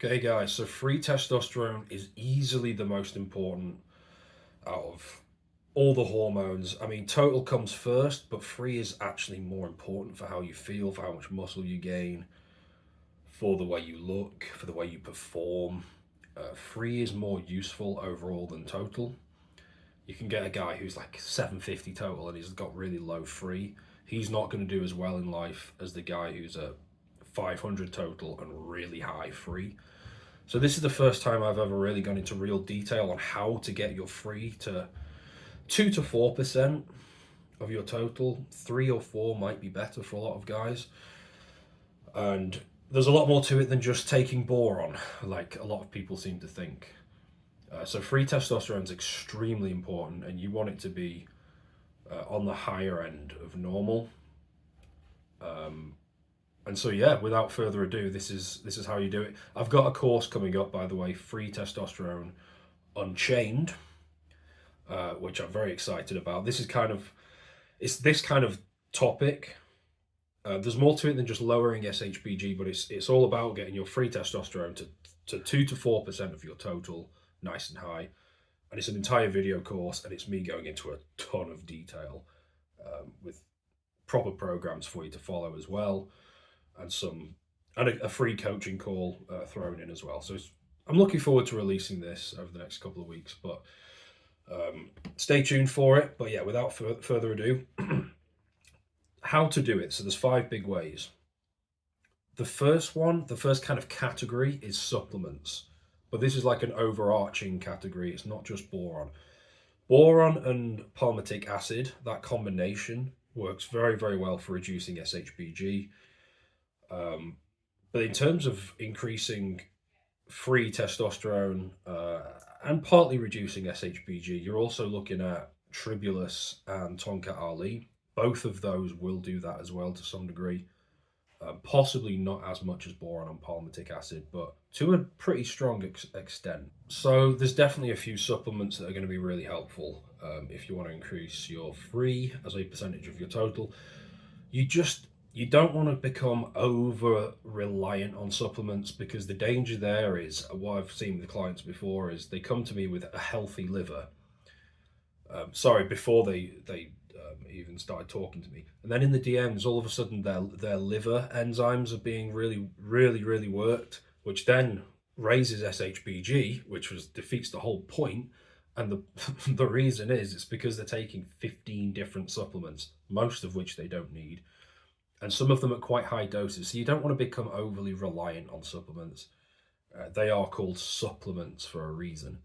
Okay, guys, so free testosterone is easily the most important out of all the hormones. I mean, total comes first, but free is actually more important for how you feel, for how much muscle you gain, for the way you look, for the way you perform. Free is more useful overall than total. You can get a guy who's like 750 total and he's got really low free. He's not going to do as well in life as the guy who's a 500 total and really high free. So this is the first time I've ever really gone into real detail on how to get your free to 2 to 4% of your total. 3 or 4 might be better for a lot of guys. And there's a lot more to it than just taking boron, like a lot of people seem to think. So free testosterone is extremely important, and you want it to be on the higher end of normal. And so yeah, without further ado, this is how you do it. I've got a course coming up, by the way, free testosterone unchained, which I'm very excited about. It's this kind of topic. There's more to it than just lowering SHBG, but it's all about getting your free testosterone to 2 to 4% of your total, nice and high. And it's an entire video course, and it's me going into a ton of detail with proper programs for you to follow as well, and a free coaching call thrown in as well. So I'm looking forward to releasing this over the next couple of weeks, but stay tuned for it. But yeah, without further ado, how to do it. So there's 5 big ways. The first kind of category is supplements, but this is like an overarching category. It's not just boron. Boron and palmitic acid, that combination works very, very well for reducing SHBG. But in terms of increasing free testosterone and partly reducing SHBG, you're also looking at tribulus and tonka ali. Both of those will do that as well to some degree. Possibly not as much as boron and palmitic acid, but to a pretty strong extent. So there's definitely a few supplements that are going to be really helpful if you want to increase your free as a percentage of your total. You don't want to become over reliant on supplements, because the danger there is, what I've seen with clients before is they come to me with a healthy liver. Before they even started talking to me, and then in the DMs, all of a sudden their liver enzymes are being really, really, really worked, which then raises SHBG, which defeats the whole point. And the the reason is it's because they're taking 15 different supplements, most of which they don't need, and some of them at quite high doses. So you don't want to become overly reliant on supplements. They are called supplements for a reason.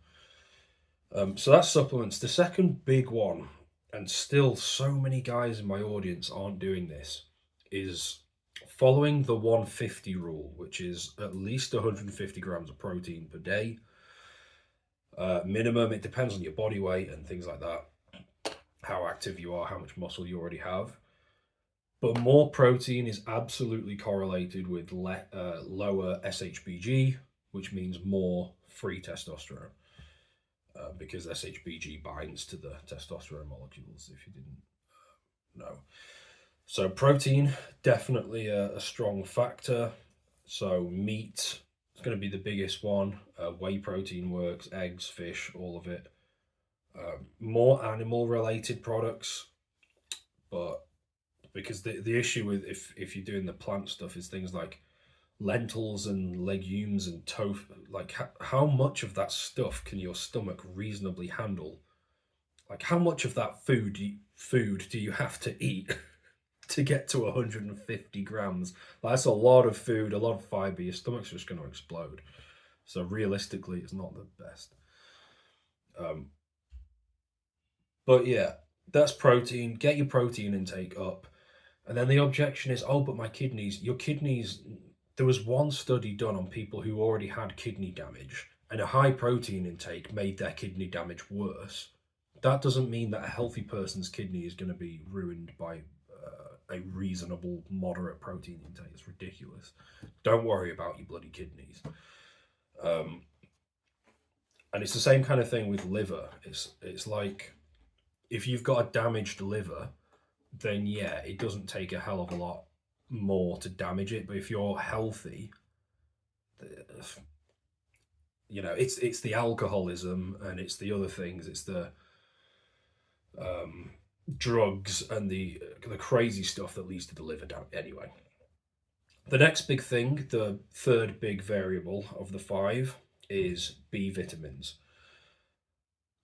So that's supplements. The second big one, and still so many guys in my audience aren't doing this, is following the 150 rule, which is at least 150 grams of protein per day. Minimum, it depends on your body weight and things like that, how active you are, how much muscle you already have. But more protein is absolutely correlated with lower SHBG, which means more free testosterone. Because SHBG binds to the testosterone molecules, if you didn't know. So protein, definitely a strong factor. So meat is going to be the biggest one. Whey protein works, eggs, fish, all of it. More animal related products, but because the issue with if you're doing the plant stuff is things like lentils and legumes and tofu. Like how much of that stuff can your stomach reasonably handle? Like how much of that food do you have to eat to get to 150 grams? That's a lot of food, a lot of fiber. Your stomach's just going to explode. So realistically, it's not the best. Um, but yeah, that's protein. Get your protein intake up. And then the objection is, oh, but your kidneys, there was one study done on people who already had kidney damage, and a high protein intake made their kidney damage worse. That doesn't mean that a healthy person's kidney is going to be ruined by a reasonable, moderate protein intake. It's ridiculous. Don't worry about your bloody kidneys. Um, and it's the same kind of thing with liver. It's like if you've got a damaged liver, then yeah, it doesn't take a hell of a lot more to damage it. But if you're healthy, You know, it's the alcoholism and it's the other things. It's the um, drugs and the crazy stuff that leads to the liver damage. Anyway, the next big thing, the third big variable of the five, is B vitamins.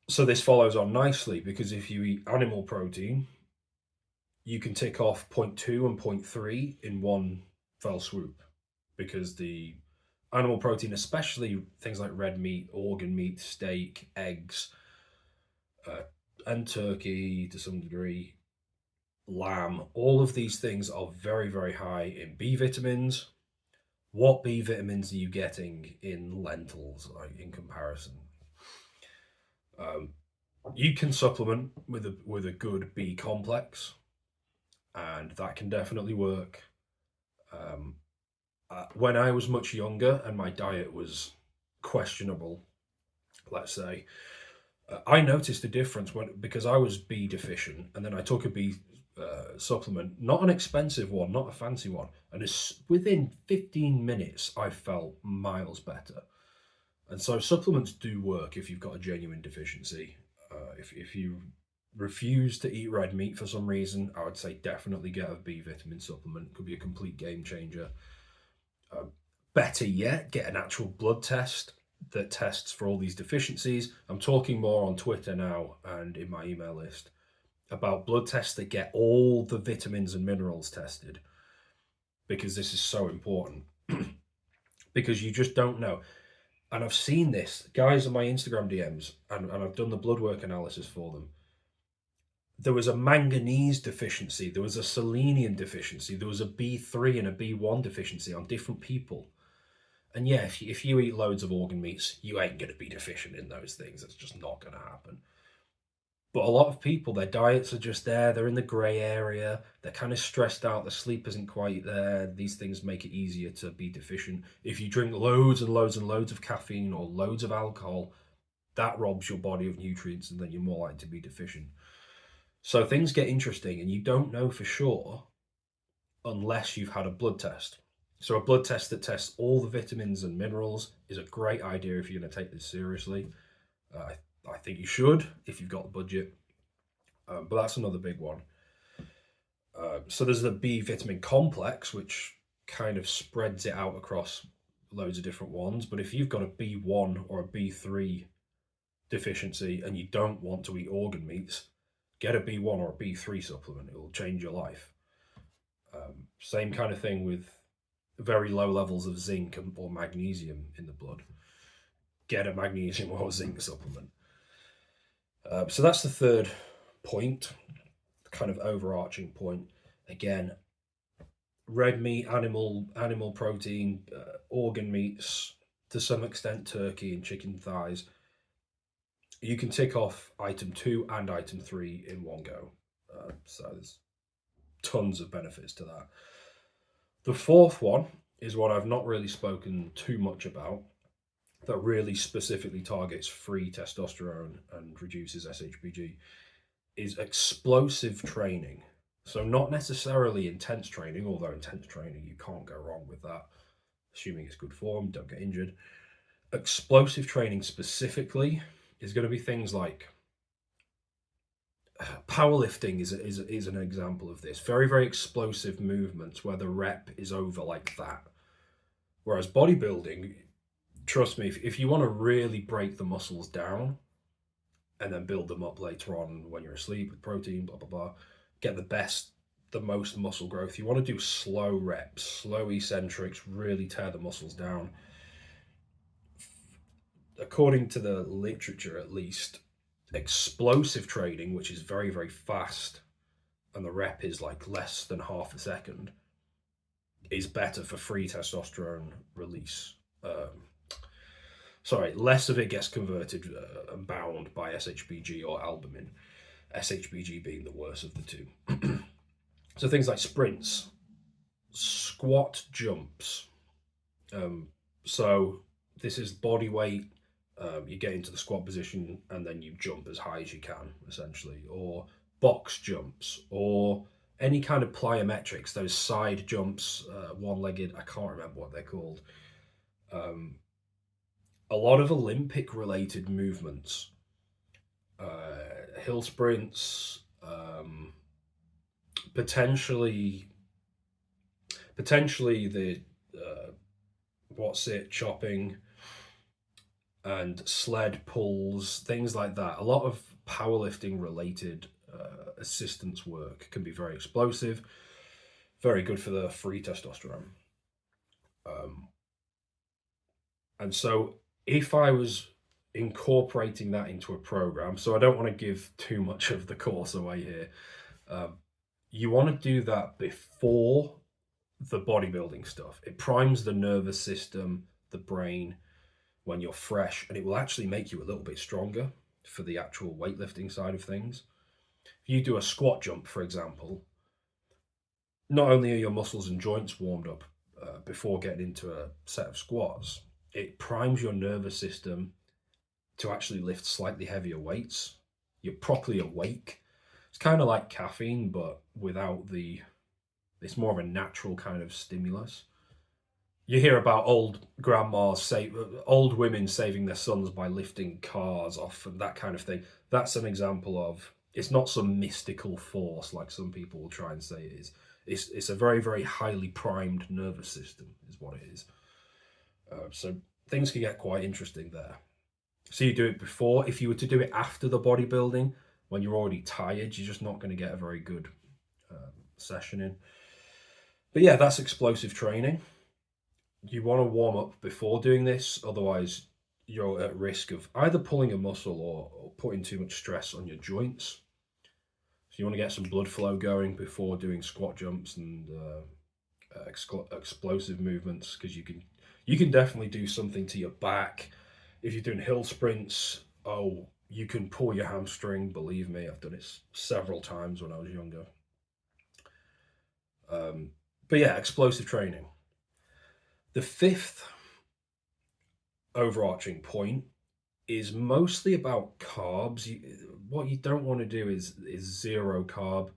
So this follows on nicely because if you eat animal protein, you can tick off point 2 and point 3 in one fell swoop because the animal protein, especially things like red meat, organ meat, steak, eggs, uh, and turkey to some degree, lamb, all of these things are very, very high in B vitamins. What B vitamins are you getting in lentils, like, in comparison? Um, you can supplement with a good B complex, and that can definitely work. Um, when I was much younger and my diet was questionable, let's say, I noticed a difference because I was B deficient, and then I took a B supplement, not an expensive one, not a fancy one, and within 15 minutes, I felt miles better. And so supplements do work if you've got a genuine deficiency. If you refuse to eat red meat for some reason, I would say definitely get a B vitamin supplement. It could be a complete game changer. Uh, Better yet, get an actual blood test that tests for all these deficiencies. I'm talking more on Twitter now and in my email list about blood tests that get all the vitamins and minerals tested because this is so important. Because you just don't know. And I've seen this, guys, on my Instagram DMs, and I've done the blood work analysis for them. There was a manganese deficiency, there was a selenium deficiency, there was a B3 and a B1 deficiency on different people. And yeah, if you eat loads of organ meats, you ain't going to be deficient in those things. It's just not going to happen. But a lot of people, their diets are just there. They're in the grey area. They're kind of stressed out. The sleep isn't quite there. These things make it easier to be deficient. If you drink loads and loads and loads of caffeine or loads of alcohol, that robs your body of nutrients and then you're more likely to be deficient. So things get interesting and you don't know for sure unless you've had a blood test. So a blood test that tests all the vitamins and minerals is a great idea if you're going to take this seriously. I think you should if you've got the budget. But that's another big one. So there's the B vitamin complex, which kind of spreads it out across loads of different ones. But if you've got a B1 or a B3 deficiency and you don't want to eat organ meats, get a B1 or a B3 supplement. It will change your life. Same kind of thing with very low levels of zinc or magnesium in the blood. Get a magnesium or zinc supplement. So that's the third point, kind of overarching point. Again, red meat, animal protein, organ meats, to some extent turkey and chicken thighs. You can tick off item 2 and item 3 in one go. So there's tons of benefits to that. The fourth one is one I've not really spoken too much about, that really specifically targets free testosterone and reduces SHBG, is explosive training. So not necessarily intense training, although intense training, you can't go wrong with that, assuming it's good form, don't get injured. Explosive training specifically is going to be things like powerlifting is an example of this. Very, very explosive movements where the rep is over like that. Whereas bodybuilding, trust me, if you want to really break the muscles down and then build them up later on when you're asleep with protein, blah, blah, blah, get the most muscle growth, you want to do slow reps, slow eccentrics, really tear the muscles down. According to the literature, at least, explosive training, which is very, very fast, and the rep is like less than half a second, is better for free testosterone release. Less of it gets converted and bound by SHBG or albumin, SHBG being the worst of the two. So things like sprints, squat jumps. So this is body weight. You get into the squat position and then you jump as high as you can, essentially, or box jumps, or any kind of plyometrics, those side jumps, one-legged, I can't remember what they're called. a lot of Olympic related movements, hill sprints, potentially the chopping and sled pulls, things like that. A lot of powerlifting related assistance work can be very explosive, very good for the free testosterone. Um, and so, if I was incorporating that into a program, so I don't want to give too much of the course away here, um, you want to do that before the bodybuilding stuff. It primes the nervous system, the brain, when you're fresh, and it will actually make you a little bit stronger for the actual weightlifting side of things. If you do a squat jump, for example, not only are your muscles and joints warmed up before getting into a set of squats, it primes your nervous system to actually lift slightly heavier weights. You're properly awake. It's kind of like caffeine, but without the. It's more of a natural kind of stimulus. You hear about old grandmas, old women saving their sons by lifting cars off and that kind of thing. That's an example of, it's not some mystical force like some people will try and say it is. It's a very, very highly primed nervous system is what it is. So things can get quite interesting there. So you do it before. If you were to do it after the bodybuilding, when you're already tired, you're just not going to get a very good session in. But yeah, that's explosive training. You want to warm up before doing this, otherwise you're at risk of either pulling a muscle or putting too much stress on your joints. So you want to get some blood flow going before doing squat jumps and explosive movements, because you can definitely do something to your back. If you're doing hill sprints, you can pull your hamstring. Believe me, I've done it several times when I was younger. But yeah, explosive training. The fifth overarching point is mostly about carbs. What you don't want to do is zero carb.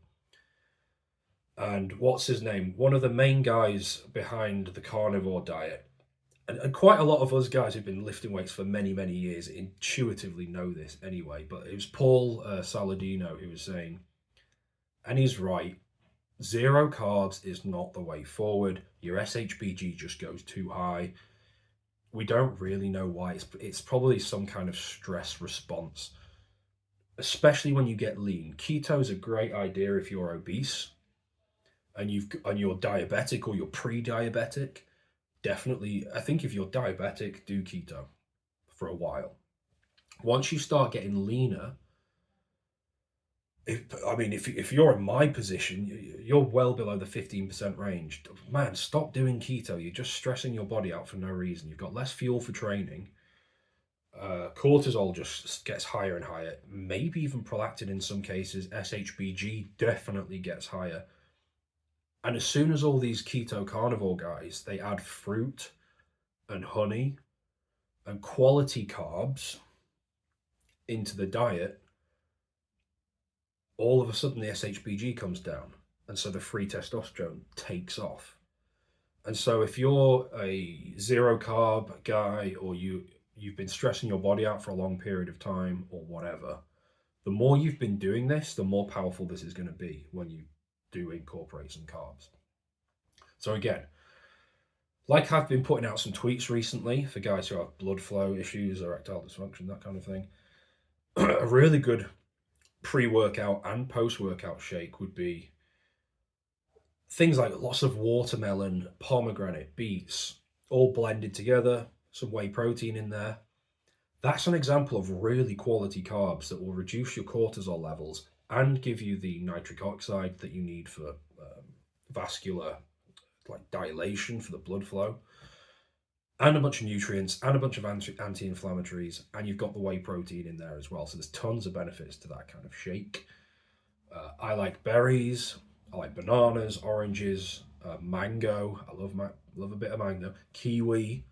And what's his name? One of the main guys behind the carnivore diet, and quite a lot of us guys who've been lifting weights for many, many years intuitively know this anyway, but it was Paul Saladino who was saying, and he's right, zero carbs is not the way forward. Your SHBG just goes too high. We don't really know why. It's probably some kind of stress response, especially when you get lean. Keto is a great idea if you're obese and you're diabetic or you're pre-diabetic. Definitely, I think if you're diabetic, do keto for a while. Once you start getting leaner, if you're in my position, you're well below the 15% range. Man, stop doing keto. You're just stressing your body out for no reason. You've got less fuel for training. Cortisol just gets higher and higher. Maybe even prolactin in some cases. SHBG definitely gets higher. And as soon as all these keto carnivore guys, they add fruit and honey and quality carbs into the diet, all of a sudden the SHBG comes down, and so the free testosterone takes off. And so if you're a zero carb guy, or you've been stressing your body out for a long period of time or whatever, the more you've been doing this, the more powerful this is going to be when you do incorporate some carbs. So again, like I've been putting out some tweets recently for guys who have blood flow issues, erectile dysfunction, that kind of thing. A really good pre-workout and post-workout shake would be things like lots of watermelon, pomegranate, beets, all blended together, some whey protein in there. That's an example of really quality carbs that will reduce your cortisol levels and give you the nitric oxide that you need for vascular dilation for the blood flow, and a bunch of nutrients and a bunch of anti-inflammatories, and you've got the whey protein in there as well. So there's tons of benefits to that kind of shake. I like berries. I like bananas, oranges, mango. I love a bit of mango. Kiwi.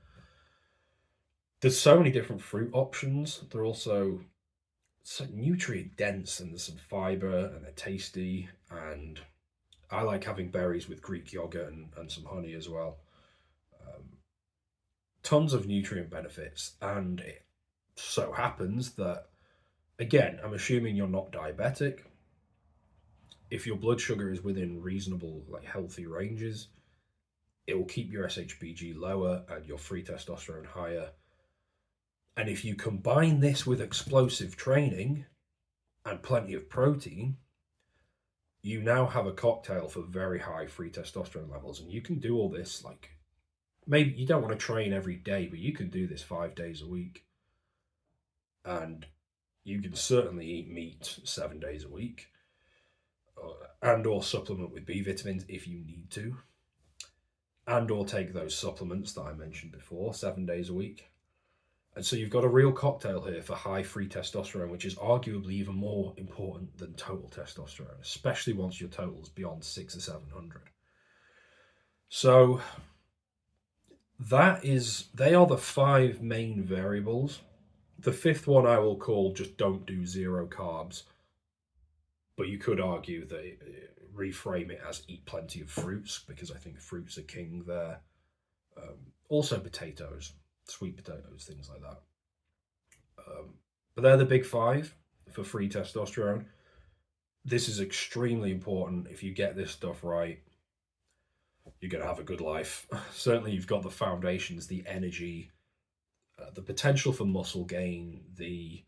There's so many different fruit options. They're also so nutrient dense, and there's some fiber, and they're tasty. And I like having berries with Greek yogurt and some honey as well. tons of nutrient benefits, and it so happens that, again, I'm assuming you're not diabetic. If your blood sugar is within reasonable, like healthy ranges, it will keep your SHBG lower and your free testosterone higher. And if you combine this with explosive training and plenty of protein, you now have a cocktail for very high free testosterone levels. And you can do all this, like, maybe you don't want to train every day, but you can do this 5 days a week. And you can certainly eat meat 7 days a week, and or supplement with B vitamins if you need to, and or take those supplements that I mentioned before 7 days a week. And so you've got a real cocktail here for high free testosterone, which is arguably even more important than total testosterone, especially once your total's beyond 600 or 700. So they are the 5 main variables. The 5th one I will call just don't do 0 carbs, but you could argue that reframe it as eat plenty of fruits, because I think fruits are king there. Also potatoes, sweet potatoes, things like that. But they're the big 5 for free testosterone. This is extremely important. If you get this stuff right, you're going to have a good life. Certainly you've got the foundations, the energy, the potential for muscle gain, the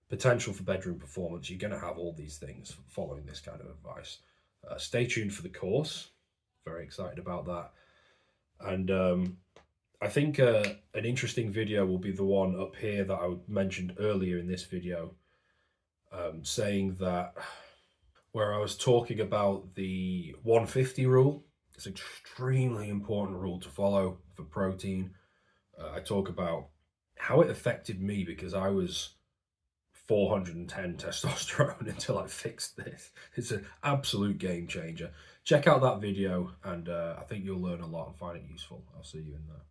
potential for bedroom performance. You're going to have all these things following this kind of advice. Stay tuned for the course. Very excited about that. And I think an interesting video will be the one up here that I mentioned earlier in this video, saying that, where I was talking about the 150 rule. It's an extremely important rule to follow for protein. I talk about how it affected me, because I was 410 testosterone until I fixed this. It's an absolute game changer. Check out that video, and I think you'll learn a lot and find it useful. I'll see you in there.